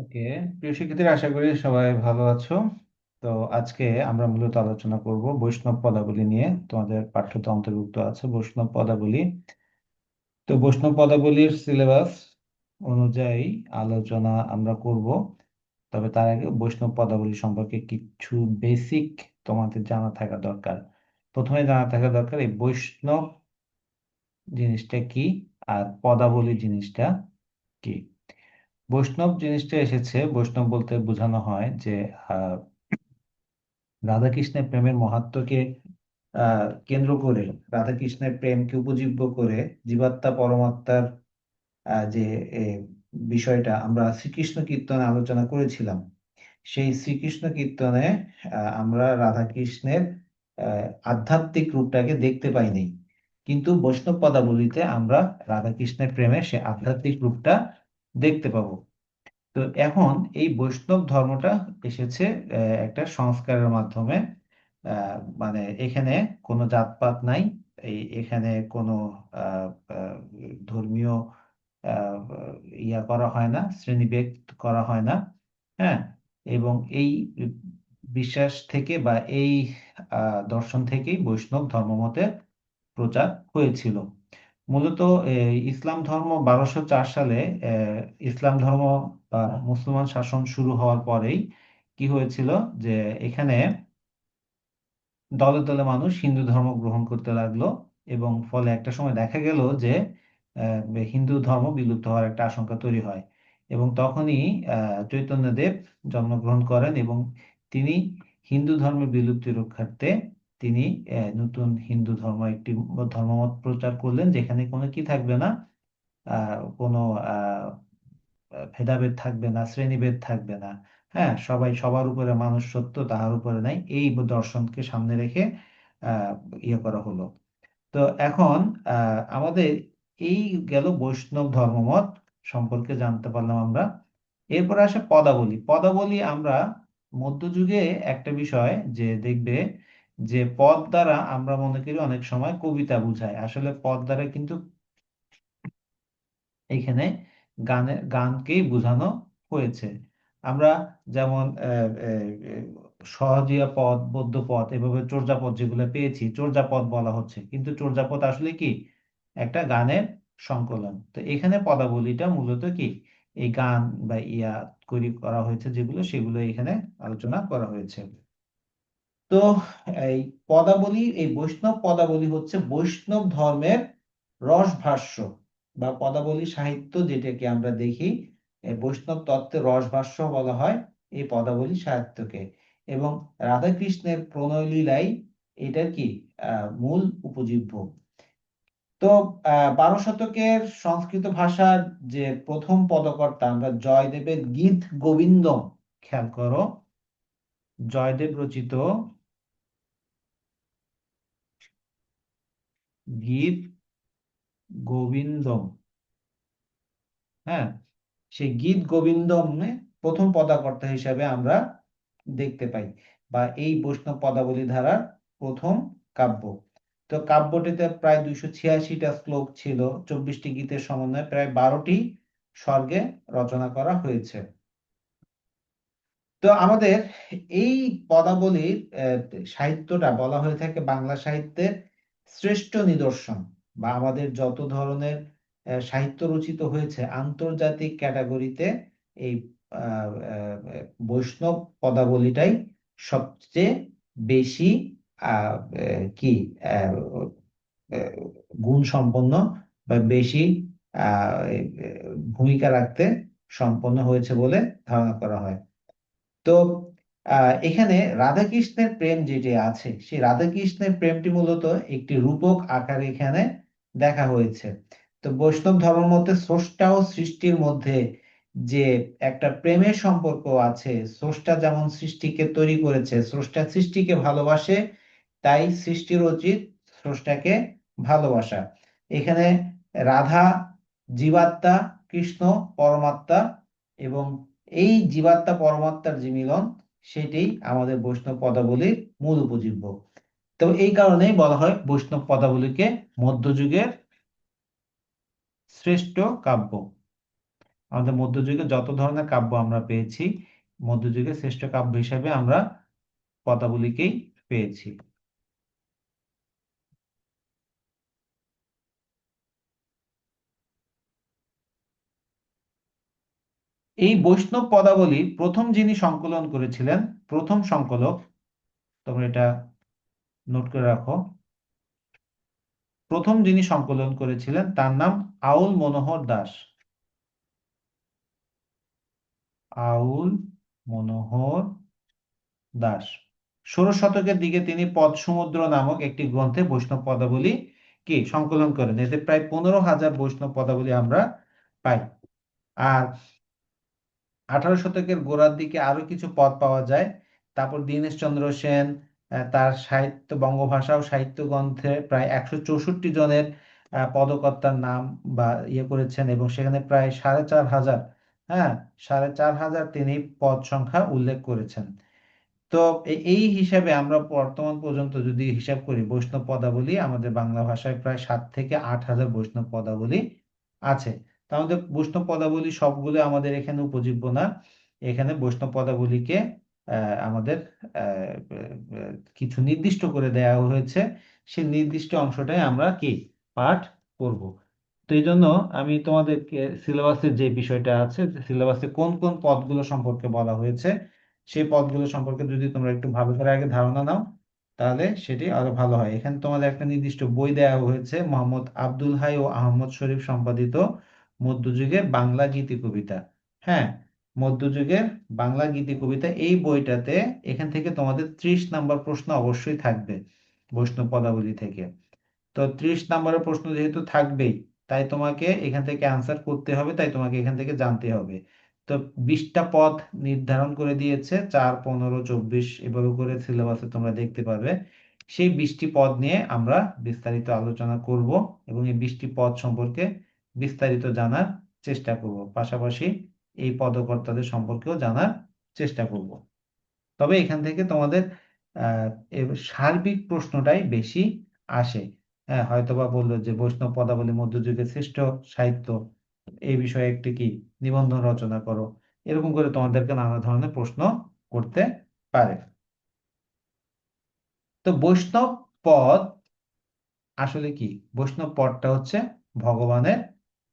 ওকে, প্রিয় শিক্ষার্থীরা, আশা করি সবাই ভালো আছো। তো আজকে আমরা মূলত আলোচনা করব বৈষ্ণব পদাবলী নিয়ে। তোমাদের পাঠ্যতে অন্তর্ভুক্ত আছে বৈষ্ণব পদাবলী। তো বৈষ্ণব পদাবলীর সিলেবাস অনুযায়ী আলোচনা আমরা করব। তবে তার আগে বৈষ্ণব পদাবলী সম্পর্কে কিছু বেসিক তোমাদের জানা থাকা দরকার। প্রথমে জানা থাকা দরকার এই বৈষ্ণব জিনিসটা কি আর পদাবলী জিনিসটা কি। বৈষ্ণব জিনিসটা এসেছে, বৈষ্ণব বলতে বোঝানো হয় যে আহ, রাধাকৃষ্ণের প্রেমের মাহাত্ম্যকে কেন্দ্র করে, রাধাকৃষ্ণের প্রেমকে উপজীব্য করে জীবাত্মা পরমাত্মার যে এ, বিষয়টা আমরা শ্রীকৃষ্ণ কীর্তনে আলোচনা করেছিলাম। সেই শ্রীকৃষ্ণ কীর্তনে আমরা রাধাকৃষ্ণের আধ্যাত্মিক রূপটাকে দেখতে পাইনি, কিন্তু বৈষ্ণব পদাবলীতে আমরা রাধাকৃষ্ণের প্রেমে সে আধ্যাত্মিক রূপটা দেখতে পাবো। তো এখন এই বৈষ্ণব ধর্মটা এসেছে একটা সংস্কারের মাধ্যমে। মানে এখানে কোনো জাতপাত নাই, এখানে কোনো আহ, আহ, ধর্মীয় আহ, ইয়া করা হয় না, শ্রেণীভেদ করা হয় না। হ্যাঁ, এবং এই বিশ্বাস থেকে বা এই দর্শন থেকেই বৈষ্ণব ধর্মমতের প্রচার হয়েছিল। মূলত ইসলাম ধর্ম 1204 সালে ইসলাম ধর্ম বা মুসলমান শাসন শুরু হওয়ার পরেই কি হয়েছিল যে এখানে দলে দলে মানুষ হিন্দু ধর্ম গ্রহণ করতে লাগলো, এবং ফলে একটা সময় দেখা গেল যে হিন্দু ধর্ম বিলুপ্ত হওয়ার একটা আশঙ্কা তৈরি হয়। এবং তখনই চৈতন্যদেব জন্মগ্রহণ করেন, এবং তিনি হিন্দু ধর্মের বিলুপ্তি রক্ষার্থে তিনি নতুন হিন্দু ধর্ম একটি ধর্মমত প্রচার করলেন, যেখানে কোনো কি থাকবে না, কোনো ভেদাভেদ থাকবে না, শ্রেণীভেদ থাকবে না। হ্যাঁ, সবাই সবার উপরে মানুষ সত্য, তাহার উপরে নাই, এই দর্শনকে সামনে রেখে আহ ইয়ে করা হলো। তো এখন আমাদের এই গেল বৈষ্ণব ধর্মমত সম্পর্কে জানতে পারলাম আমরা। এরপর আসে পদাবলী। পদাবলী আমরা মধ্যযুগে একটা বিষয় যে দেখবে যে পদ দ্বারা আমরা মনে করি অনেক সময় কবিতা বুঝায়, আসলে পদ দ্বারা কিন্তু এইখানে গানকেই বোঝানো হয়েছে। আমরা যেমন সহজিয়া পদ, বদ্য পদ, এভাবে চর্যাপদ যেগুলো পেয়েছি, চর্যাপদ বলা হচ্ছে, কিন্তু চর্যাপদ আসলে কি একটা গানের সংকলন। তো এখানে পদাবলীটা মূলত কি এই গান বা ইয়া করা হয়েছে যেগুলো, সেগুলো এখানে আলোচনা করা হয়েছে। তো এই পদাবলী, এই বৈষ্ণব পদাবলী হচ্ছে বৈষ্ণব ধর্মের রসভাষ্য বা পদাবলী সাহিত্য, যেটাকে আমরা দেখি বৈষ্ণব তত্ত্বের রসভাষ্য বলা হয় এই পদাবলী সাহিত্যকে। এবং রাধাকৃষ্ণের প্রণয় লীলাই এটার কি মূল উপজীব্য। তো 12 শতকের সংস্কৃত ভাষার যে প্রথম পদকর্তা আমরা জয়দেবের গীত গোবিন্দম, খেয়াল করো, জয়দেব রচিত গীত গোবিন্দম, হ্যাঁ, সেই গীত গোবিন্দমে প্রথম পদাকর্তা হিসাবে আমরা দেখতে পাই, বা এই বৈষ্ণব পদাবলী ধারার প্রথম কাব্য। তো কাব্যটিতে প্রায় 286টা শ্লোক ছিল, 24টি গীতের সমন্বয়ে প্রায় 12টি স্বর্গে রচনা করা হয়েছে। তো আমাদের এই পদাবলীর সাহিত্যটা বলা হয়ে থাকে বাংলা সাহিত্যের শ্রেষ্ঠ নিদর্শন, বা আমাদের যত ধরনের সাহিত্য রচিত হয়েছে আন্তর্জাতিক ক্যাটাগরিতে এই বৈষ্ণব পদাবলীটাই সবচেয়ে বেশি আহ, কি আহ, আহ, গুণ সম্পন্ন বা বেশি ভূমিকা রাখতে সম্পন্ন হয়েছে বলে ধারণা করা হয়। তো এখানে রাধাকৃষ্ণের প্রেম যেটি আছে, সেই রাধাকৃষ্ণের প্রেমটি মূলত একটি রূপক আকারে এখানে দেখা হয়েছে। তো বৈষ্ণব ধর্মের মধ্যে স্রষ্টা ও সৃষ্টির মধ্যে যে একটা প্রেমের সম্পর্ক আছে, স্রষ্টা যেমন সৃষ্টিকে তৈরি করেছে, স্রষ্টা সৃষ্টিকে ভালোবাসে, তাই সৃষ্টির উচিত স্রষ্টাকে ভালোবাসা। এখানে রাধা জীবাত্মা, কৃষ্ণ পরমাত্মা, এবং এই জীবাত্মা পরমাত্মার যে মিলন, সেটি আমাদের বৈষ্ণব পদাবলীর মূল উপজীব্য। তো এই কারণেই বলা হয় বৈষ্ণব পদাবলীকে মধ্যযুগের শ্রেষ্ঠ কাব্য। আমাদের মধ্যযুগে যত ধরনের কাব্য আমরা পেয়েছি, মধ্যযুগের শ্রেষ্ঠ কাব্য হিসেবে আমরা পদাবলীকেই পেয়েছি। এই বৈষ্ণব পদাবলী প্রথম যিনি সংকলন করেছিলেন, প্রথম সংকলক, তোমরা এটা নোট করে রাখো, প্রথম যিনি সংকলন করেছিলেন তার নাম আউল মনোহর দাস। আউল মনোহর দাস 16 শতকের দিকে তিনি পদ সমুদ্র নামক একটি গ্রন্থে বৈষ্ণব পদাবলী কি সংকলন করেন। এতে প্রায় 15,000 বৈষ্ণব পদাবলী আমরা পাই। আর 18 শতকের গোড়ার দিকে আরো কিছু পদ পাওয়া যায়। তারপর দীনেশচন্দ্র সেন তার সাহিত্য বঙ্গভাষা ও সাহিত্য গ্রন্থে প্রায় 164 জনের পদকর্তার নাম বা ইয়ে করেছেন, এবং সেখানে প্রায় 4,500, হ্যাঁ, 4,500 তিনি পদ সংখ্যা উল্লেখ করেছেন। তো এই হিসাবে আমরা বর্তমান পর্যন্ত যদি হিসাব করি, বৈষ্ণব পদাবলী আমাদের বাংলা ভাষায় প্রায় 7 থেকে 8 হাজার বৈষ্ণব পদাবলী আছে। তার মধ্যে বৈষ্ণব পদাবলী সবগুলো আমাদের এখানে উপজীব্য না। এখানে বৈষ্ণব পদাবলীকে আমাদের কিছু নির্দিষ্ট করে দেওয়া হয়েছে, সেই নির্দিষ্ট অংশটাই আমরা কি পাঠ করব। তো এই জন্য আমি তোমাদেরকে সিলেবাসের যে বিষয়টা আছে, সিলেবাসে কোন কোন পদগুলো সম্পর্কে বলা হয়েছে, সেই পদগুলো সম্পর্কে যদি তোমরা একটু ভালো করে আগে ধারণা নাও, তাহলে সেটি আরো ভালো হয়। এখানে তোমাদের একটা নির্দিষ্ট বই দেওয়া হয়েছে, মোহাম্মদ আব্দুল হাই ও আহমদ শরীফ সম্পাদিত মধ্যযুগের বাংলা গীতি কবিতা। হ্যাঁ, মধ্যযুগের বাংলা গীতি কবিতা, এই বইটাতে এখান থেকে তোমাদের 30 নাম্বার প্রশ্ন অবশ্যই থাকবে বৈষ্ণব পদাবলী থেকে। তো 30 নাম্বারের প্রশ্ন যেহেতু থাকবেই, তাই তোমাকে এখান থেকে অ্যান্সার করতে হবে, তাই তোমাকে এখান থেকে জানতে হবে। তো 20টা পদ নির্ধারণ করে দিয়েছে, 4, 15, 24 এভাবে করে সিলেবাসে তোমরা দেখতে পাবে। সেই 20টি পদ নিয়ে আমরা বিস্তারিত আলোচনা করব, এবং এই 20টি পদ সম্পর্কে বিস্তারিত জানার চেষ্টা করব, পাশাপাশি এই পদকর্তাদের সম্পর্কেও জানার চেষ্টা করব। তবে এখান থেকে তোমাদের আহ এর সার্বিক প্রশ্নটাই বেশি আসে। হ্যাঁ, হয়তোবা বললো যে বৈষ্ণব পদাবলী মধ্যযুগের শ্রেষ্ঠ সাহিত্য, এই বিষয়ে একটি কি নিবন্ধ রচনা করো, এরকম করে তোমাদেরকে নানা ধরনের প্রশ্ন করতে পারে। তো বৈষ্ণব পদ আসলে কি? বৈষ্ণব পদটা হচ্ছে ভগবানের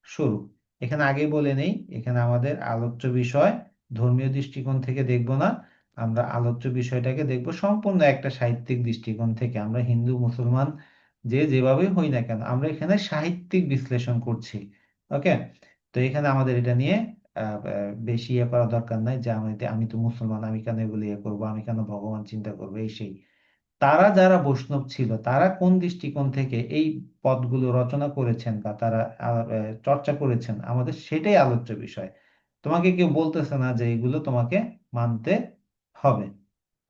স্বরূপ। এখানে আগে বলে নেই, এখানে আমাদের আলোচ্য বিষয় ধর্মীয় দৃষ্টিকোণ থেকে দেখব না, আমরা আলোচ্য বিষয়টাকে দেখব সম্পূর্ণ একটা সাহিত্যিক দৃষ্টিকোণ থেকে। আমরা হিন্দু মুসলমান যে যেভাবেই হই না কেন, আমরা এখানে সাহিত্যিক বিশ্লেষণ করছি। ওকে, তো এখানে আমাদের এটা নিয়ে বেশি ইয়ে করা দরকার নাই যে আমি আমি তো মুসলমান, আমি কেন এগুলো ইয়ে করবো, আমি কেন ভগবান চিন্তা করবো, এই সেই। তারা যারা বৈষ্ণব ছিল, তারা কোন দৃষ্টিকোণ থেকে এই পদগুলো রচনা করেছেন বা তারা চর্চা করেছেন, আমাদের সেটাই আলোচ্য বিষয়। তোমাকে কেউ বলতেছে না যে এগুলো তোমাকে মানতে হবে।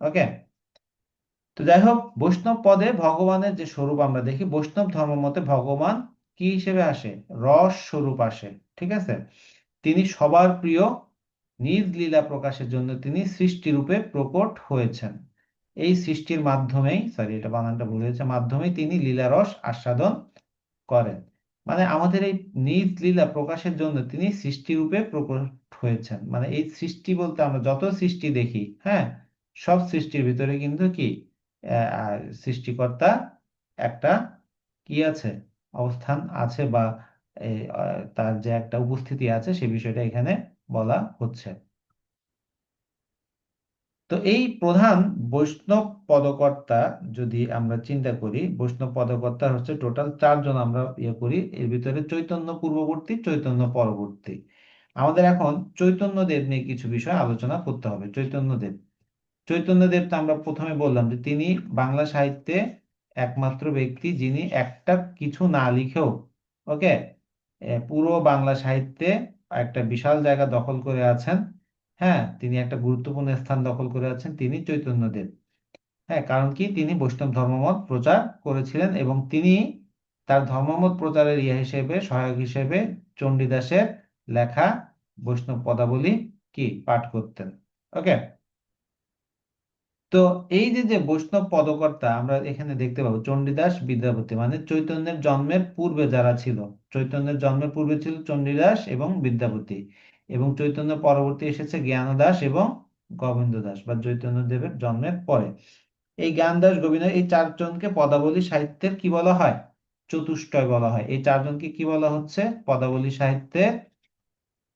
ওকে, তো যাই হোক, বৈষ্ণব পদে ভগবানের যে স্বরূপ আমরা দেখি, বৈষ্ণব ধর্ম মতে ভগবান কি হিসেবে আসে? রস স্বরূপ আসে। ঠিক আছে, তিনি সবার প্রিয়, নিজ লীলা প্রকাশের জন্য তিনি সৃষ্টি রূপে প্রকট হয়েছেন। এই সৃষ্টির মাধ্যমেই, সরি এটা বানানটা ভুল হয়েছে, মাধ্যমেই তিনি লীলারস আস্বাদন করেন। মানে আমাদের এই নিজ লীলা প্রকাশের জন্য তিনি সৃষ্টি রূপে প্রকট হয়েছেন। মানে এই সৃষ্টি বলতে আমরা যত সৃষ্টি দেখি, হ্যাঁ, সব সৃষ্টির ভিতরে কিন্তু কি সৃষ্টিকর্তা একটা কি আছে, অবস্থান আছে, বা তার যে একটা উপস্থিতি আছে, সে বিষয়টা এখানে বলা হচ্ছে। তো এই প্রধান বৈষ্ণব পদকর্তা যদি আমরা চিন্তা করি, বৈষ্ণব পদকর্তা হচ্ছে টোটাল 4 জন আমরা ইয়ে করি। এর ভিতরে চৈতন্য পূর্ববর্তী, চৈতন্য পরবর্তী। আমাদের এখন চৈতন্যদেব নিয়ে কিছু বিষয় আলোচনা করতে হবে। চৈতন্যদেব, চৈতন্যদেব তো আমরা প্রথমে বললাম যে তিনি বাংলা সাহিত্যে একমাত্র ব্যক্তি যিনি একটা কিছু না লিখেও, ওকে, পুরো বাংলা সাহিত্যে একটা বিশাল জায়গা দখল করে আছেন। হ্যাঁ, তিনি একটা গুরুত্বপূর্ণ স্থান দখল করে আছেন, তিনি চৈতন্যদেব। হ্যাঁ, কারণ কি, তিনি বৈষ্ণব ধর্মমত প্রচার করেছিলেন, এবং তিনি তার ধর্মমত প্রচারের ইয়ে হিসেবে, সহায়ক হিসেবে চণ্ডীদাসের লেখা বৈষ্ণব পদাবলী কি পাঠ করতেন। ওকে, তো এই যে যে বৈষ্ণব পদকর্তা আমরা এখানে দেখতে পাবো, চণ্ডীদাস, বিদ্যাপতি, মানে চৈতন্যের জন্মের পূর্বে যারা ছিল, চৈতন্যের জন্মের পূর্বে ছিল চণ্ডীদাস এবং বিদ্যাপতি। এবং চৈতন্য পরবর্তী এসেছে জ্ঞানদাস এবং গোবিন্দ দাস, বা চৈতন্য দেবের জন্মের পরে। এই জ্ঞানদাস গোবিন্দ এই চারজনকে পদাবলী সাহিত্যের কি বলা হয়? চতুষ্টয় বলা হয়। এই চারজনকে কি বলা হচ্ছে? পদাবলী সাহিত্যের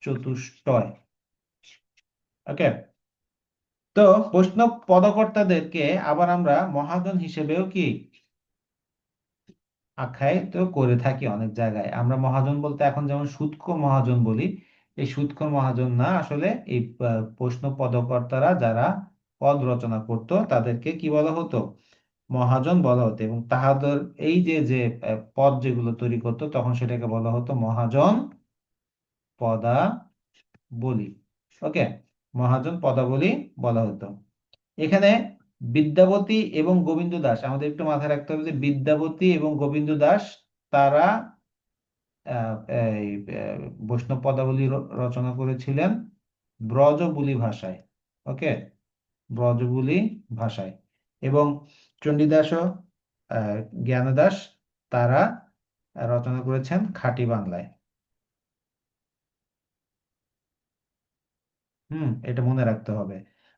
চতুষ্টয়। ওকে। তো বৈষ্ণব পদকর্তাদেরকে আবার আমরা মহাজন হিসেবেও কি আখ্যায়িত করে থাকি। অনেক জায়গায় আমরা মহাজন বলতে এখন যেমন সূতক মহাজন বলি, এই সূতক মহাজন না, আসলে এই বৈষ্ণব পদকর্তারা যারা পদ রচনা করত তাদেরকে কি বলা হতো? মহাজন বলা হতো। এবং তাহাদের এই যে যে পদ যেগুলো তৈরি করতো তখন সেটাকে বলা হতো মহাজন পদাবলী। ওকে, মহাজন পদাবলী বলা হতো। এখানে বিদ্যাবতী এবং গোবিন্দ দাস, আমাদের একটু মাথায় রাখতে হবে যে বিদ্যাবতী এবং গোবিন্দ দাস তারা এই বৈষ্ণব পদাবলী রচনা করেছিলেন ব্রজবুলি ভাষায়। ওকে, ব্রজবুলি ভাষায়। এবং চণ্ডীদাস ও জ্ঞানদাস তারা রচনা করেছেন খাঁটি বাংলায়। এটা মনে রাখতে হবে।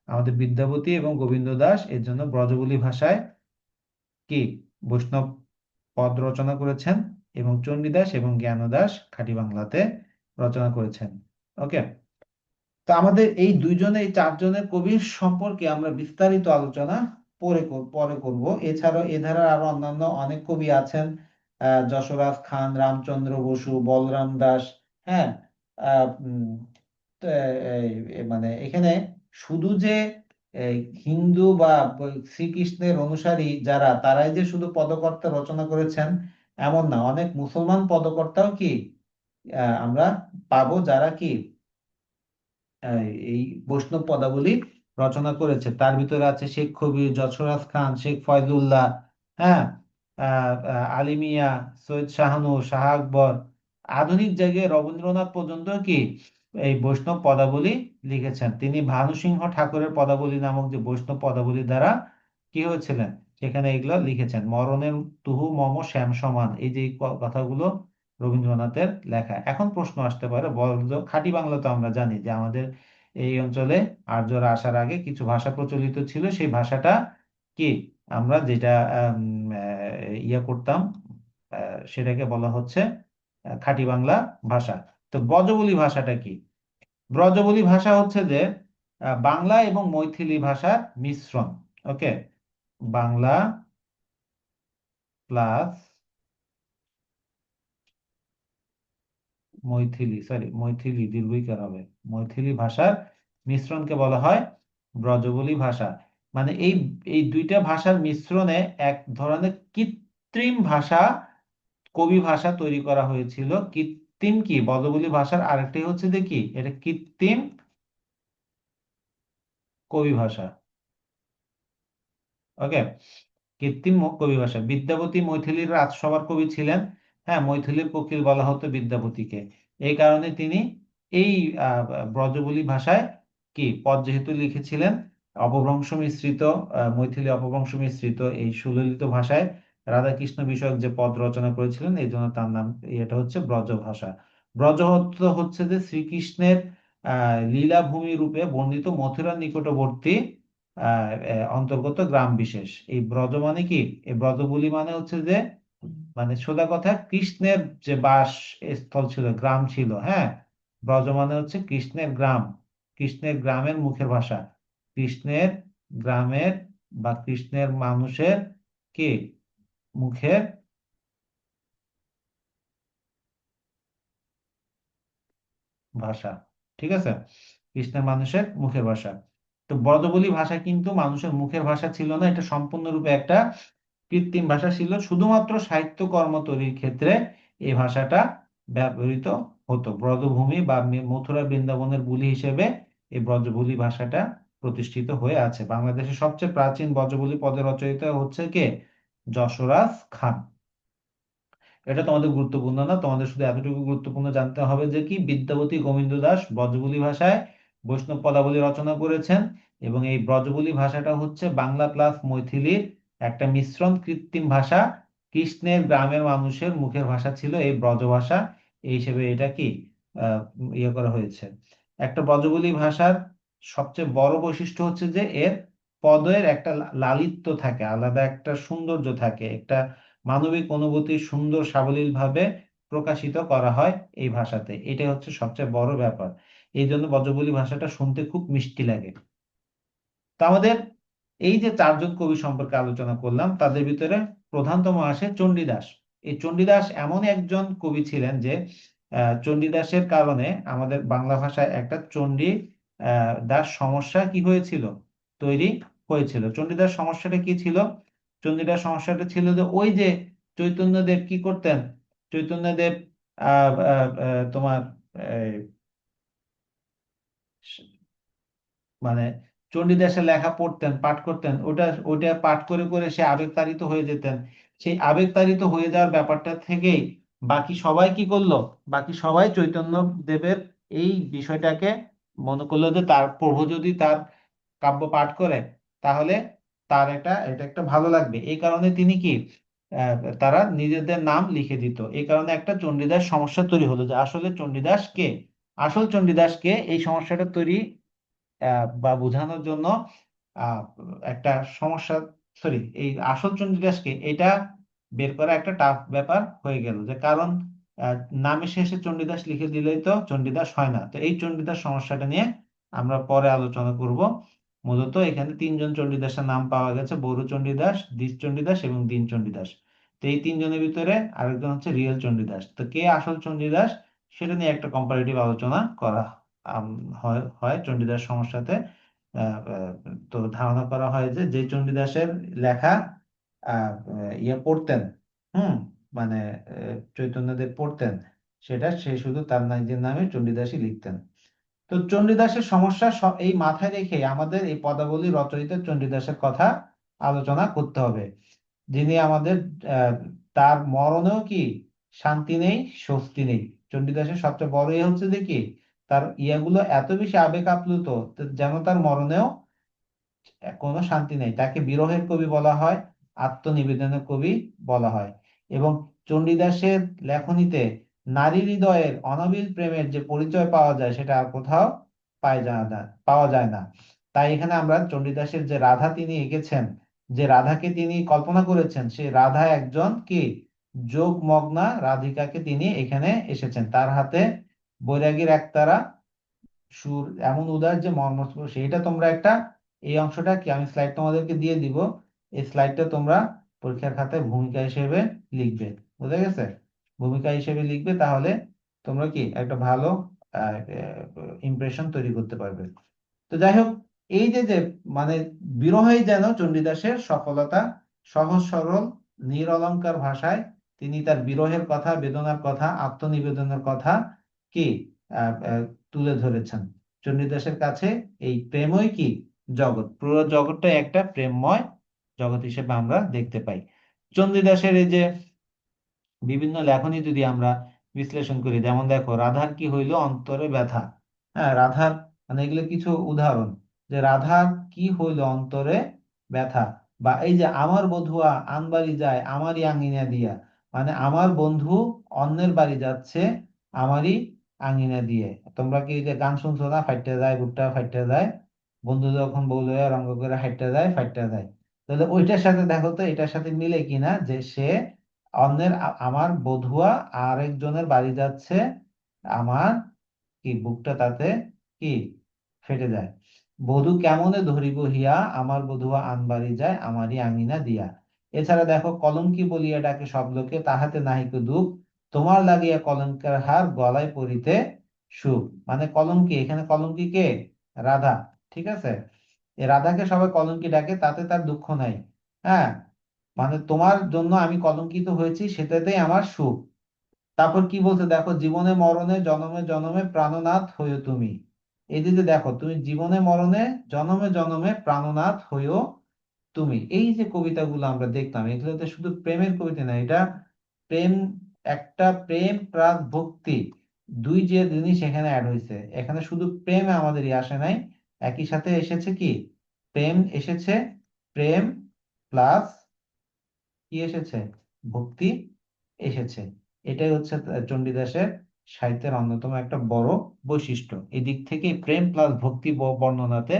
আমাদের বিদ্যাপতি এবং গোবিন্দ দাস এর জন্য ব্রজবুলি ভাষায় কি বৈষ্ণব পদ রচনা করেছেন, এবং চণ্ডীদাস এবং জ্ঞানদাস খাঁটি বাংলাতে রচনা করেছেন। ওকে। তো আমাদের এই দুইজনে, এই চারজনের কবির সম্পর্কে আমরা বিস্তারিত আলোচনা পরে করব। এছাড়াও এ ধারার আরো অন্যান্য অনেক কবি আছেন, যশোরাজ খান, রামচন্দ্র বসু, বলরাম দাস। হ্যাঁ। আহ, উম, তো, মানে এখানে শুধু যে এই হিন্দু বা শ্রীকৃষ্ণের অনুসারী যারা, তারাই যে শুধু পদকর্তা রচনা করেছেন এমন না, অনেক মুসলমান পদকর্তাও কি আমরা পাবো, যারা কি এই বৈষ্ণব পদাবলী রচনা করেছে। তার ভিতরে আছে শেখ কবির, যশোরাজ খান, শেখ ফয়জুল্লাহ, হ্যাঁ, আলী মিয়া, সৈয়দ শাহানূর, শাহ আকবর, আধুনিক জায়গায় রবীন্দ্রনাথ পর্যন্ত কি এই বৈষ্ণব পদাবলী লিখেছেন। তিনি ভানুসিংহ ঠাকুরের পদাবলী নামক যে বৈষ্ণব পদাবলী দ্বারা কি হয়েছিলেন, সেখানে এগুলো লিখেছেন। মরণের তুহু মম শ্যাম সমান, এই যে কথাগুলো রবীন্দ্রনাথের লেখা। এখন প্রশ্ন আসতে পারে, খাঁটি বাংলা তো আমরা জানি যে আমাদের এই অঞ্চলে আর্যরা আসার আগে কিছু ভাষা প্রচলিত ছিল, সেই ভাষাটা কি আমরা যেটা ইয়া করতাম, সেটাকে বলা হচ্ছে খাঁটি বাংলা ভাষা। তো ব্রজবুলি ভাষাটা কি? ব্রজবুলি ভাষা হচ্ছে যে বাংলা এবং মৈথিলি ভাষার মিশ্রণ। ওকে, বাংলা প্লাস মৈথিলি, সরি মৈথিলি দীর্ঘইকার হবে, মৈথিলি ভাষার মিশ্রণকে বলা হয় ব্রজবুলি ভাষা। মানে এই এই দুইটা ভাষার মিশ্রণে এক ধরনের কৃত্রিম ভাষা, কবি ভাষা তৈরি করা হয়েছিল। কৃত্রিম কি ব্রজবুলি ভাষার আরেকটি হচ্ছে যে কি, এটা কৃত্রিম কবি ভাষা। ওকে, কৃত্রিম কবি ভাষা। বিদ্যাপতি মৈথিলীর রাজসভার কবি ছিলেন। হ্যাঁ, মৈথিলীর কোকিল বলা হতো বিদ্যাপতিকে। এই কারণে তিনি এই ব্রজবুলি ভাষায় কি পদ যেহেতু লিখেছিলেন, অপভ্রংশ মিশ্রিত, মৈথিলী অপভ্রংশ মিশ্রিত এই সুললিত ভাষায় রাধাকৃষ্ণ বিষয়ক যে পদ রচনা করেছিলেন, এই জন্য তার নাম, এটা হচ্ছে ব্রজ ভাষা। ব্রজ অর্থ হচ্ছে যে শ্রীকৃষ্ণের লীলাভূমি রূপে বর্ণিত মথুরার নিকটবর্তী অন্তর্গত গ্রাম বিশেষ। এই ব্রজ মানে কি, এই ব্রজবুলি মানে হচ্ছে যে, মানে সোজা কথা কৃষ্ণের যে বাস স্থল ছিল, গ্রাম ছিল। হ্যাঁ, ব্রজ মানে হচ্ছে কৃষ্ণের গ্রাম, কৃষ্ণের গ্রামের মুখের ভাষা, কৃষ্ণের গ্রামের বা কৃষ্ণের মানুষের কি মুখের ভাষা। ঠিক আছে, কৃষ্ণের মানুষের মুখের ভাষা। তো ব্রজবুলি ভাষা কিন্তু মানুষের মুখের ভাষা ছিল না, এটা সম্পূর্ণরূপে একটা কৃত্রিম ভাষা ছিল। শুধুমাত্র সাহিত্যকর্ম তৈরির ক্ষেত্রে এই ভাষাটা ব্যবহৃত হতো। ব্রজভূমি বা মথুরা বৃন্দাবনের বুলি হিসেবে এই ব্রজবুলি ভাষাটা প্রতিষ্ঠিত হয়ে আছে। বাংলাদেশের সবচেয়ে প্রাচীন ব্রজবুলি পদের রচয়িতা হচ্ছে কে? যশোরাজ খান। এটা তোমাদের গুরুত্বপূর্ণ না, তোমাদের শুধু এতটুকু গুরুত্বপূর্ণ জানতে হবে যে কি বিদ্যাপতি গোবিন্দ দাস ব্রজবুলি ভাষায় বৈষ্ণব পদাবলী রচনা করেছেন, এবং এই ব্রজবুলি ভাষাটা হচ্ছে বাংলা প্লাস মৈথিলির একটা মিশ্রণ, কৃত্রিম ভাষা। কৃষ্ণের গ্রামের মানুষের মুখের ভাষা ছিল এই ব্রজ ভাষা, এই হিসেবে এটা কি ইয়ে করা হয়েছে। একটা ব্রজবুলি ভাষার সবচেয়ে বড় বৈশিষ্ট্য হচ্ছে যে এর পদের একটা লালিত্য থাকে, আলাদা একটা সৌন্দর্য থাকে, একটা মানবিক অনুভূতি সুন্দর সাবলীল ভাবে প্রকাশিত করা হয় এই ভাষাতে। এটাই হচ্ছে সবচেয়ে বড় ব্যাপার। এই জন্য ব্রজবুলি ভাষাটা শুনতে খুব মিষ্টি লাগে। তো আমাদের এই যে চারজন কবি সম্পর্কে আলোচনা করলাম, তাদের ভিতরে প্রধানতম আসে চণ্ডীদাস। এই চণ্ডীদাস এমন একজন কবি ছিলেন যে চণ্ডীদাসের কারণে আমাদের বাংলা ভাষায় একটা চণ্ডী দাস সমস্যা কি হয়েছিল, তৈরি হয়েছিল। চণ্ডীদাস সমস্যাটা কি ছিল? চণ্ডীদাস সমস্যাটা ছিল যে ওই যে চৈতন্যদেব কি করতেন, চৈতন্যদেব তোমার মানে চণ্ডীদাসের লেখা পড়তেন, পাঠ করতেন, ওটা ওটা পাঠ করে করে সে আবেগতাড়িত হয়ে যেতেন। সেই আবেগতাড়িত হয়ে যাওয়ার ব্যাপারটা থেকেই বাকি সবাই কি করলো, বাকি সবাই চৈতন্য দেবের এই বিষয়টাকে মনে করলো যে তার প্রভু যদি তার কাব্য পাঠ করে তাহলে তার এটা একটা ভালো লাগবে। এই কারণে তিনি কি আহ, তারা নিজেদের নাম লিখে দিত। এই কারণে একটা চণ্ডীদাস সমস্যা তৈরি হলো যে আসলে চণ্ডীদাস কে, আসল চণ্ডীদাস কে, এই সমস্যাটা তৈরি বা বোঝানোর জন্য আহ, একটা সমস্যা, সরি, এই আসল চণ্ডীদাসকে এটা বের করা একটা টাফ ব্যাপার হয়ে গেল। যে কারণ আহ, নামের শেষে চণ্ডীদাস লিখে দিলেই তো চণ্ডীদাস হয় না। তো এই চণ্ডীদাস সমস্যাটা নিয়ে আমরা পরে আলোচনা করব। মূলত এখানে তিনজন চণ্ডীদাসের নাম পাওয়া গেছে: বড়ু চণ্ডীদাস, দ্বিজ চণ্ডীদাস এবং দীন চণ্ডীদাস। তো এই তিনজনের ভিতরে আরেকজন হচ্ছে রিয়েল চণ্ডীদাস। তো কে আসল চণ্ডীদাস সেটা নিয়ে একটা কম্পারেটিভ আলোচনা করা আম, হয় হয় চণ্ডীদাস সমস্যাতে। তো ধারণা করা হয় যে যে চণ্ডীদাসের লেখা ইয়ে পড়তেন, হুম, মানে চৈতন্যদেব পড়তেন, সে শুধু তার নিজের নামে চণ্ডীদাসই লিখতেন। তো চণ্ডীদাসের সমস্যা এই মাথায় রেখে আমাদের এই পদাবলী রচয়িতা চণ্ডীদাসের কথা আলোচনা করতে হবে, যিনি আমাদের আহ, তার মরণেও কি শান্তি নেই, স্বস্তি নেই। চণ্ডীদাসের সবচেয়ে বড় ইয়ে হচ্ছে যে কি তার ইয়াগুলো এত বেশি আবেগ আপ্লুত, যেন তার মরণেও কোনো শান্তি নেই। তাকে বিরহের কবি বলা হয়, আত্মনিবেদনের কবি বলা হয়। এবং চণ্ডীদাসের লেখনীতে নারী হৃদয়ের অনাবিল প্রেমের যে পরিচয় পাওয়া যায় সেটা আর কোথাও পাওয়া যায় না। তাই এখানে আমরা চণ্ডীদাসের যে রাধা তিনি এঁকেছেন, যে রাধাকে তিনি কল্পনা করেছেন, সেই রাধা একজন কি যোগ মগ্না রাধিকাকে তিনি এখানে এসেছেন। তার হাতে বৈরাগীর একতারা সুর এমন উদার যে মর্মস্পর্শী। এটা তোমরা একটা, এই অংশটা কি আমি স্লাইড তোমাদেরকে দিয়ে দিব, এই স্লাইডটা তোমরা পরীক্ষার খাতায় ভূমিকা হিসেবে লিখবে। বুঝা গেছে? ভূমিকা হিসেবে লিখবে, তাহলে তোমরা কি একটা ভালো ইমপ্রেশন তৈরি করতে পারবে। তো যাই হোক, এই যে যে মানে বিরহেই যেন চণ্ডীদাসের সফলতা, সহজ সরল নিরলংকার ভাষায় তিনি তার বিরহের কথা, বেদনার কথা, আত্মনিবেদনের কথা কি আহ, আহ, তুলে ধরেছেন। চণ্ডীদাসের কাছে এই প্রেমই কি জগৎ, পুরো জগৎটা একটা প্রেমময় জগৎ হিসেবে আমরা দেখতে পাই। চণ্ডীদাসের এই যে বিভিন্ন লেখনী যদি আমরা বিশ্লেষণ করি, যেমন দেখো রাধার কি হইল অন্তরে ব্যথা। হ্যাঁ, রাধার মানে এগুলো কিছু উদাহরণ, যে রাধার কি হইল অন্তরে ব্যথা। বা এই যে আমার বধুয়া আন বাড়ি যায় আমারই আঙিনা দিয়া, মানে আমার বন্ধু অন্যের বাড়ি যাচ্ছে আমারই আঙিনা দিয়ে। তোমরা কি এই যে গান শুনছো না, ফাইটে যায় বুকটা ফাইটে যায়, বন্ধু যখন বউ লইয়া রঙ্গ করে হাইটে যায় ফাইটে যায়। তাহলে ওইটার সাথে দেখো তো এটার সাথে মিলে কিনা, যে সে আমার বধুয়া আরেকজনের বাড়ি যাচ্ছে, আমার কি বুকটা তাতে কি ফেটে যায়। বধূ কেমনে ধরিব হিয়া আমার বধুয়া আন বাড়ি যায় আমারই আঙিনা দিয়া। এছাড়া দেখো কলঙ্কি বলিয়া ডাকে সব লোকে তাহাতে নাহিক দুঃখ, তোমার লাগিয়া কলঙ্কের হার গলায় পরিতে সুখ। মানে কলঙ্কি, এখানে কলঙ্কি কে? রাধা। ঠিক আছে, এই রাধাকে সবাই কলঙ্কি ডাকে, তাতে তার দুঃখ নাই। হ্যাঁ, মানে তোমার জন্য আমি কলঙ্কিত হয়েছি সেটাতেই আমার সুখ। তারপর কি বলছে দেখো, জীবনে মরণে জনমে জনমে প্রাণনাথ হইও তুমি। এই যে দেখো, তুমি জীবনে মরণে জনমে জনমে প্রাণনাথ হইও তুমি। এই যে কবিতাগুলো আমরা দেখলাম, এগুলোতে শুধু প্রেমের কবিতা না, এটা প্রেম, একটা প্রেম প্লাস ভক্তি, দুই যে জিনিস এখানে অ্যাড হয়েছে। এখানে শুধু প্রেম আমাদের আসে নাই, একই সাথে এসেছে কি প্রেম এসেছে, প্রেম প্লাস কি এসেছে, ভক্তি এসেছে। এটাই হচ্ছে চণ্ডীদাসের সাহিত্যের অন্যতম একটা বড় বৈশিষ্ট্য। এই দিক থেকে প্রেম প্লাস ভক্তি বর্ণনাতে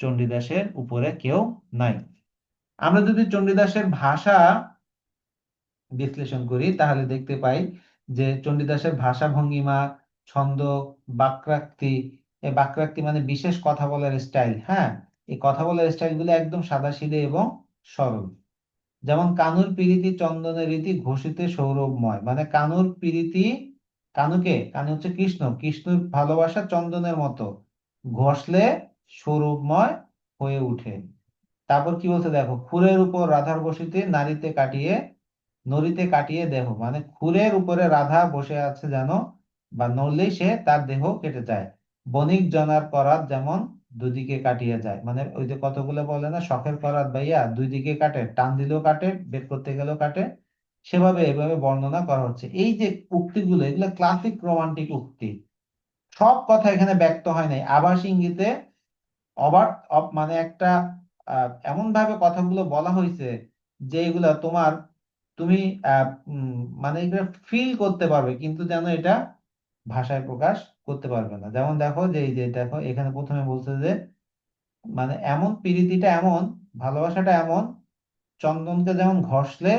চণ্ডীদাসের উপরে কেউ নাই। আমরা যদি চণ্ডীদাসের ভাষা বিশ্লেষণ করি তাহলে দেখতে পাই যে চণ্ডীদাসের ভাষা ভঙ্গিমা, ছন্দ, বাক্যাক্তি, এই বাক্যাক্তি মানে বিশেষ কথা বলার স্টাইল, হ্যাঁ, এই কথা বলার স্টাইলগুলো একদম সাদাসিধে এবং সরল। যেমন কানুর পীরিতি চন্দনের রীতি ঘোষিতে সৌরভময়, মানে কানুর পীরিতি, কানু হচ্ছে কৃষ্ণ, কৃষ্ণের ভালোবাসা চন্দনের মতো ঘষলে সৌরভময় হয়ে ওঠে। তারপর কি বলছে দেখো, খুরের উপর রাধার বসিতে নারীতে কাটিয়ে নড়িতে কাটিয়ে দেহ, মানে খুরের উপরে রাধা বসে আছে যেন, বা নড়লেই সে তার দেহ কেটে যায়। বণিক জনার করাত যেমন দুদিকে কাটিয়ে যায়, মানে ওই যে কতগুলো বলে না, শখের করাত ভাইয়া দুই দিকে কাটে, টান দিলেও কাটে, বের করতে গেলেও কাটে, সেভাবে এভাবে বর্ণনা করা হচ্ছে। এই যে উক্তিগুলো, এগুলো ক্লাসিক রোমান্টিক উক্তি। সব কথা এখানে ব্যক্ত হয় নাই, আভাস ইঙ্গিতে অবাক মানে একটা এমন ভাবে কথাগুলো বলা হয়েছে যে এগুলা তুমি মানে এগুলো ফিল করতে পারবে, কিন্তু যেন এটা ভাষায় প্রকাশ করতে পারবে না। যেমন দেখো যে এই যে দেখো এখানে প্রথমে বলছে যে মানে এমন প্রীতিটা এমন, ভালোবাসাটা এমন, চন্দনকে যেমন ঘষলে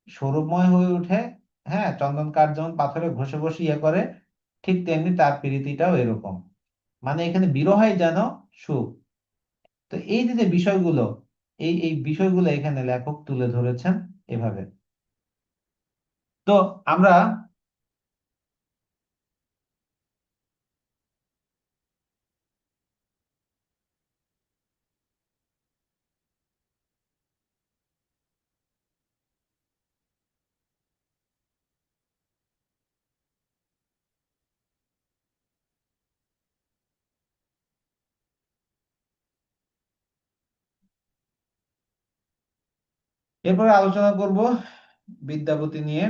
সৌরভময় হয়ে ওঠে, হ্যাঁ, চন্দন কাঠ যেমন পাথরে ঘষে ঘষে ইয়ে করে, ঠিক তেমনি তার প্রীতিটাও এরকম, মানে এখানে বিরহাই যেন সুখ। তো এই যে যে বিষয়গুলো, এই বিষয়গুলো এখানে লেখক তুলে ধরেছেন এভাবে। তো আমরা এরপরে আলোচনা করব বিদ্যাপতি নিয়ে।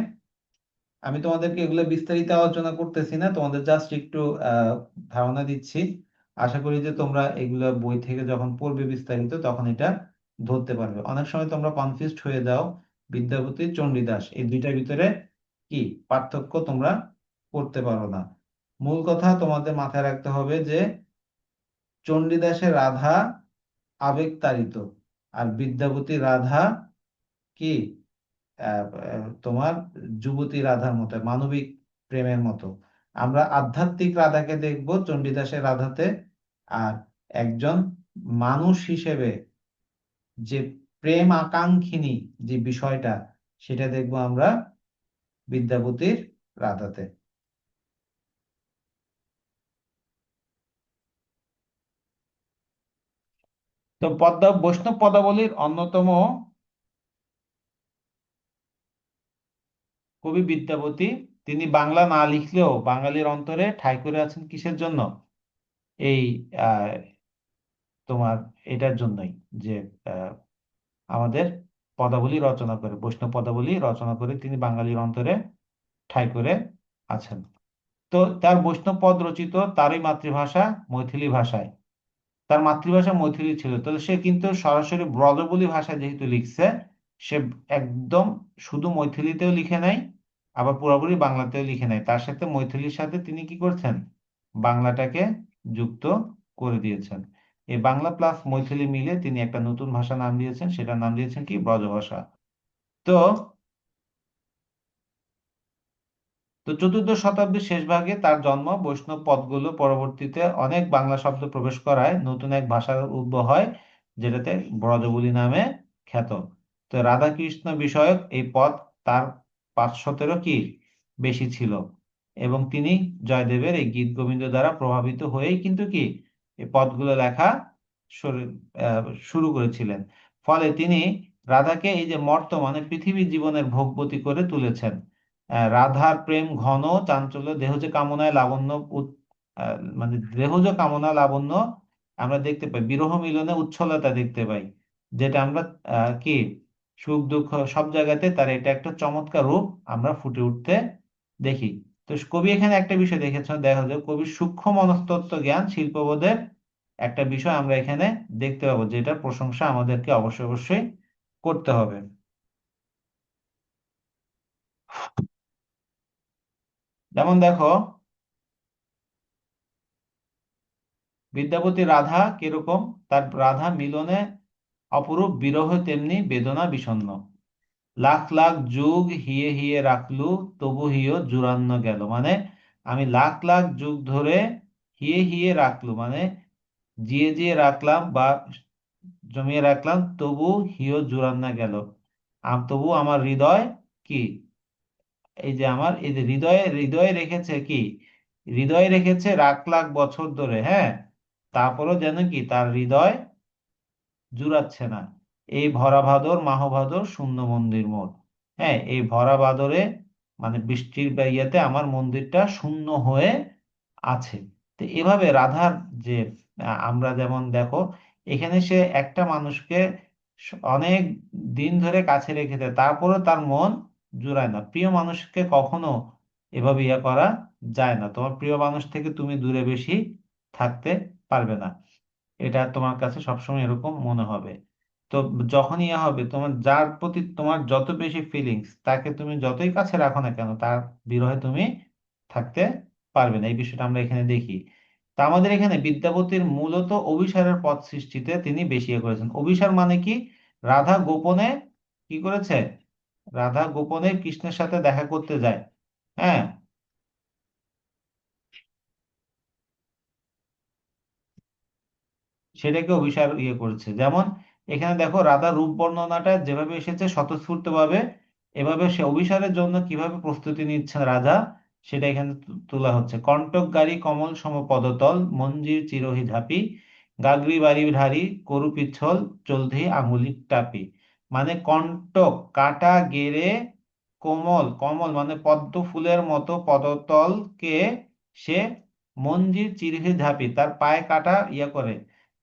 আমি তোমাদেরকে এগুলো বিস্তারিত আলোচনা করতেছি না, তোমাদের জাস্ট একটু ধারণা দিচ্ছি। আশা করি যে তোমরা এগুলো বই থেকে যখন পড়বে বিস্তারিত তখন এটা ধরতে পারবে। অনেক সময় তোমরা কনফিউজড হয়ে যাও বিদ্যাপতি চণ্ডীদাস এই দুইটার ভিতরে কি পার্থক্য তোমরা করতে পারো না। মূল কথা তোমাদের মাথায় রাখতে হবে যে চণ্ডীদাসের রাধা আবেগতাড়িত, আর বিদ্যাপতি রাধা কি তোমার যুবতী রাধার মতো, মানবিক প্রেমের মতো। আমরা আধ্যাত্মিক রাধাকে দেখব চণ্ডীদাসের রাধাতে, আর একজন মানুষ হিসেবে যে প্রেম আকাঙ্ক্ষিনী যে বিষয়টা, সেটা দেখবো আমরা বিদ্যাপতির রাধাতে। তো বৈষ্ণব পদাবলীর অন্যতম কবি বিদ্যাপতি। তিনি বাংলা না লিখলেও বাঙালির অন্তরে ঠাঁই করে আছেন কিসের জন্য? এই আহ, তোমার এটার জন্যই যে আহ, আমাদের পদাবলী রচনা করে, বৈষ্ণব পদাবলী রচনা করে তিনি বাঙালির অন্তরে ঠাঁই করে আছেন। তো তার বৈষ্ণব পদ রচিত তারই মাতৃভাষা মৈথিলি ভাষায়, তার মাতৃভাষা মৈথিলি ছিল, তো সে কিন্তু সরাসরি ব্রজবুলি ভাষায় যেহেতু লিখছে, সে একদম শুধু মৈথিলিতেও লিখে নাই, আবার পুরোপুরি বাংলাতেও লিখে নাই, তার সাথে মৈথিলির সাথে তিনি কি করছেন, বাংলাটাকে যুক্ত করে দিয়েছেন। এই বাংলা প্লাস মৈথিলি মিলে তিনি একটা নতুন ভাষা নাম দিয়েছেন, সেটার নাম দিয়েছেন কি, ব্রজভাষা। তো তো চতুর্দশ শতাব্দীর শেষ ভাগে তার জন্ম, বৈষ্ণব পদগুলো পরবর্তীতে অনেক বাংলা শব্দ প্রবেশ করায় নতুন এক ভাষার উদ্ভব হয়, যেটাতে ব্রজবুলি নামে খ্যাত। তো রাধাকৃষ্ণ বিষয়ক এই পদ তার 500-এরও কি বেশি ছিল, এবং তিনি জয়দেবের এই গীত গোবিন্দ দ্বারা প্রভাবিত হয়েই কিন্তু কি এই পদগুলো লেখা শুরু শুরু করেছিলেন। ফলে তিনি রাধাকে এই যে মর্ত মানে পৃথিবী জীবনের ভোগবতী করে তুলেছেন। রাধার প্রেম ঘন চাঞ্চল্য দেহজ কামনায় লাবণ্য মানে দেহজ কামনা লাবণ্য আমরা দেখতে পাই, বিরহ মিলনে উচ্ছলতা দেখতে পাই, যেটা আমরা কি সুখ দুঃখ সব জায়গাতে তার এটা একটা চমৎকার রূপ আমরা ফুটে উঠতে দেখি। তো কবি এখানে একটা বিষয় দেখেছেন, দেখা যায় কবির সূক্ষ্ম মনস্তত্ত্ব জ্ঞান শিল্পবোধের একটা বিষয় আমরা এখানে দেখতে পাবো, যেটার প্রশংসা আমাদেরকে অবশ্যই অবশ্যই করতে হবে। যেমন দেখো, বিদ্যাপতি রাধা কিরকম, তার রাধা মিলনে অপরূপ বিরহ তেমনি বেদনা বিষণ্ণ। লাখ লাখ যুগ হিয়ে হিয়ে রাখলু, তবু হিয় জুড়ান্ন গেল। মানে আমি লাখ লাখ যুগ ধরে হিয়ে হিয়ে রাখলু, মানে জিয়ে জিয়ে রাখলাম বা জমিয়ে রাখলাম, তবু হিয় জুড়ান্ন গেল। তবু আমার হৃদয় কি, এই যে আমার এই যে হৃদয়ে হৃদয়ে রেখেছে কি, হৃদয়ে রেখেছে লাখ লাখ বছর ধরে, হ্যাঁ, তারপরও যেন কি তার হৃদয় জুড়াচ্ছে না। এই ভরা ভাদর মাহ ভাদর শূন্য মন্দির মোর। হ্যাঁ, এই ভরা ভাদরে মানে বৃষ্টির বা ইয়েতে আমার মন্দিরটা শূন্য হয়ে আছে। তো এভাবে রাধার যে আমরা যেমন দেখো, এখানে সে একটা মানুষকে অনেক দিন ধরে কাছে রেখেছে, তারপরে তার মন জুড়ায় না। প্রিয় মানুষকে কখনো এভাবে ইয়ে করা যায় না। তোমার প্রিয় মানুষ থেকে তুমি দূরে বেশি থাকতে পারবে না, এটা তোমার কাছে সবসময় এরকম মনে হবে। তো যখনই ইয়ে হবে, তোমার যার প্রতি তোমার যত বেশি ফিলিংস, তাকে তুমি যতই কাছে রাখো না কেন, তার বিরহে তুমি থাকতে পারবে না। এই বিষয়টা আমরা এখানে দেখি। তা আমাদের এখানে বিদ্যাপতির মূলত অভিসারের পথ সৃষ্টিতে তিনি বেশি ইয়ে করেছেন। অভিসার মানে কি, রাধা গোপনে কি করেছে, রাধা গোপনে কৃষ্ণের সাথে দেখা করতে যায়। হ্যাঁ, সেটাকে অভিসার ইয়ে করেছে। যেমন এখানে দেখো, রাধার রূপ বর্ণনাটা যেভাবে এসেছে স্বতঃস্ফূর্ত ভাবে, এভাবে সে অভিসারের জন্য কিভাবে প্রস্তুতি নিচ্ছেন রাধা, সেটা এখানে তোলা হচ্ছে। কণ্টক গাড়ি কমল সম পদতল, মঞ্জির চিরহি ঝাপি, গাগরি বাড়ি ধারি করু পিছল, চলধি আঙুলি টাপি। মানে কণ্টক কাটা গেড়ে, কোমল কোমল মানে পদ্ম ফুলের মতো পদতলকে সে মঞ্জির চিরহি ঝাপি, তার পায়ে কাটা ইয়া করে।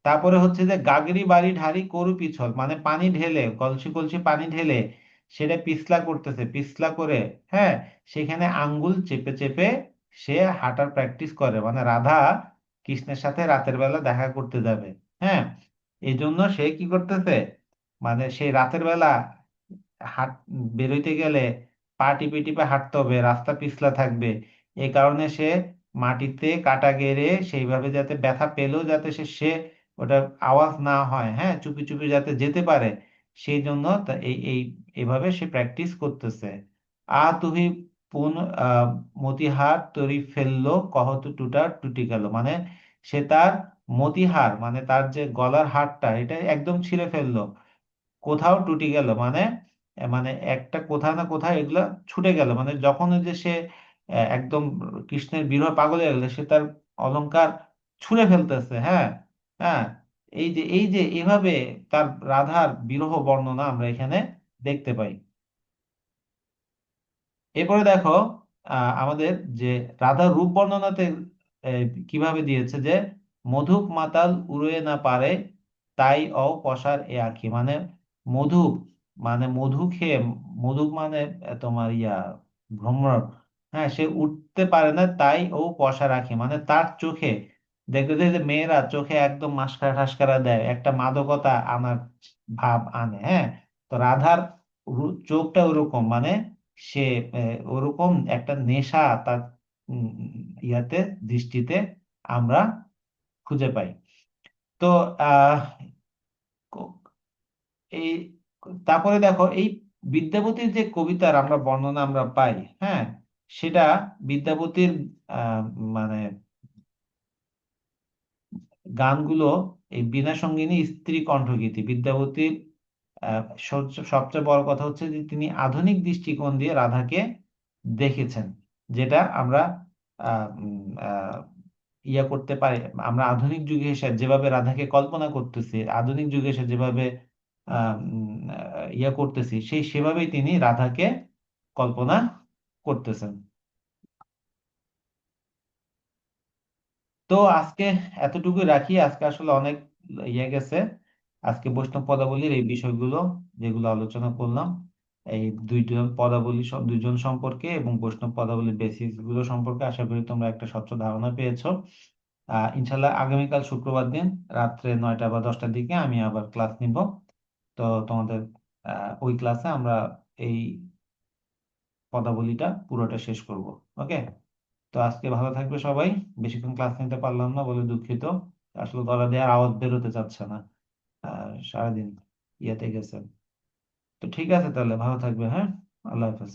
তারপরে হচ্ছে যে গাগরি বাড়ি ঢারি করু পিছল, মানে পানি ঢেলে কলসি কলসি পানি ঢেলে সেটা পিছলা করতেছে, পিছলা করে, হ্যাঁ, সেখানে আঙ্গুল চেপে চেপে সে হাঁটার প্র্যাকটিস করে। মানে রাধা কৃষ্ণের সাথে রাতের বেলা দেখা করতে যাবে। হ্যাঁ, এই জন্য সে কি করতেছে, মানে সেই রাতের বেলা হাট বেরোইতে গেলে পা টিপে টিপে হাঁটতে হবে, রাস্তা পিছলা থাকবে। এই কারণে সে মাটিতে কাটা গেড়ে সেইভাবে যাতে ব্যথা পেলেও যাতে সে সে ওটা আওয়াজ না হয়, হ্যাঁ, চুপি চুপি যাতে যেতে পারে, সেই জন্য এই এইভাবে সে প্র্যাকটিস করতেছে। তুহি পুন আহ মতিহার তরি ফেললো, কহত টুটা টুটি গেল। মানে সে তার মতিহার মানে তার যে গলার হারটা, এটা একদম ছিঁড়ে ফেললো, কোথাও টুটি গেল। মানে মানে একটা কোথাও না কোথাও এগুলা ছুটে গেল। মানে যখন ওই যে সে একদম কৃষ্ণের বিরহ পাগল হয়ে গেল, সে তার অলংকার ছুঁড়ে ফেলতেছে। হ্যাঁ, হ্যাঁ, এই যে এভাবে তার রাধার বিরহ বর্ণনা আমরা এখানে দেখতে পাই। এরপরে দেখো, আমাদের যে রাধার রূপ বর্ণনাতে কিভাবে দিয়েছে যে, মধুপ মাতাল উড়ে না পারে, তাই পসার এ আঁখি। মানে মধুপ মানে মধু খেয়ে, মধুপ মানে তোমার ইয়া ভ্রমর, হ্যাঁ, সে উঠতে পারে না, তাই পসা রাখে। মানে তার চোখে দেখবে যে মেয়েরা চোখে একদম মাস্কারা টাস্কারা দেয়, একটা মাদকতা আনার ভাব আনে। হ্যাঁ, তো রাধার চোখটা ওরকম, মানে সে ওরকম একটা নেশা তার উম, ইয়াতে দৃষ্টিতে আমরা খুঁজে পাই। তো আহ ক- এই তারপরে দেখো, এই বিদ্যাপতির যে কবিতার আমরা বর্ণনা আমরা পাই, হ্যাঁ, সেটা বিদ্যাপতির আহ মানে গানগুলো, এই বীণা সঙ্গিনী স্ত্রী কণ্ঠগীতি বিদ্যাপতির সবচেয়ে বড় কথা হচ্ছে যে তিনি আধুনিক দৃষ্টিকোণ দিয়ে রাধাকে দেখেছেন। যেটা আমরা আহ, উম, আহ, ইয়া করতে পারি, আমরা আধুনিক যুগে এসে যেভাবে রাধাকে কল্পনা করতেছি, আধুনিক যুগে এসে যেভাবে ইয়া করতেছি, সেভাবেই তিনি রাধাকে কল্পনা করতেছেন। তো আজকে এতটুকু রাখি, আজকে আসলে অনেক ইয়ে গেছে। আজকে বৈষ্ণব পদাবলীর এই বিষয়গুলো যেগুলো আলোচনা করলাম, এই দুইজন পদাবলী দুইজন সম্পর্কে এবং বৈষ্ণব পদাবলীর বেসিক্স গুলো সম্পর্কে, আশা করি তোমরা একটা স্বচ্ছ ধারণা পেয়েছো। ইনশাল্লাহ আগামীকাল শুক্রবার দিন রাত্রে 9টা বা 10টার দিকে আমি আবার ক্লাস নিব। তো তোমাদের ওই ক্লাসে আমরা এই পদাবলীটা পুরোটা শেষ করব। ওকে। তো আজকে ভালো থাকবে সবাই। বেশিক্ষণ ক্লাস নিতে পারলাম না বলে দুঃখিত। আসলে গলা দিয়ে আর আওয়াজ বেরোতে চাচ্ছে না, আর সারাদিন ইয়েতে গেছে। তো ঠিক আছে, তাহলে ভালো থাকবে, হ্যাঁ। আল্লাহ হাফেজ।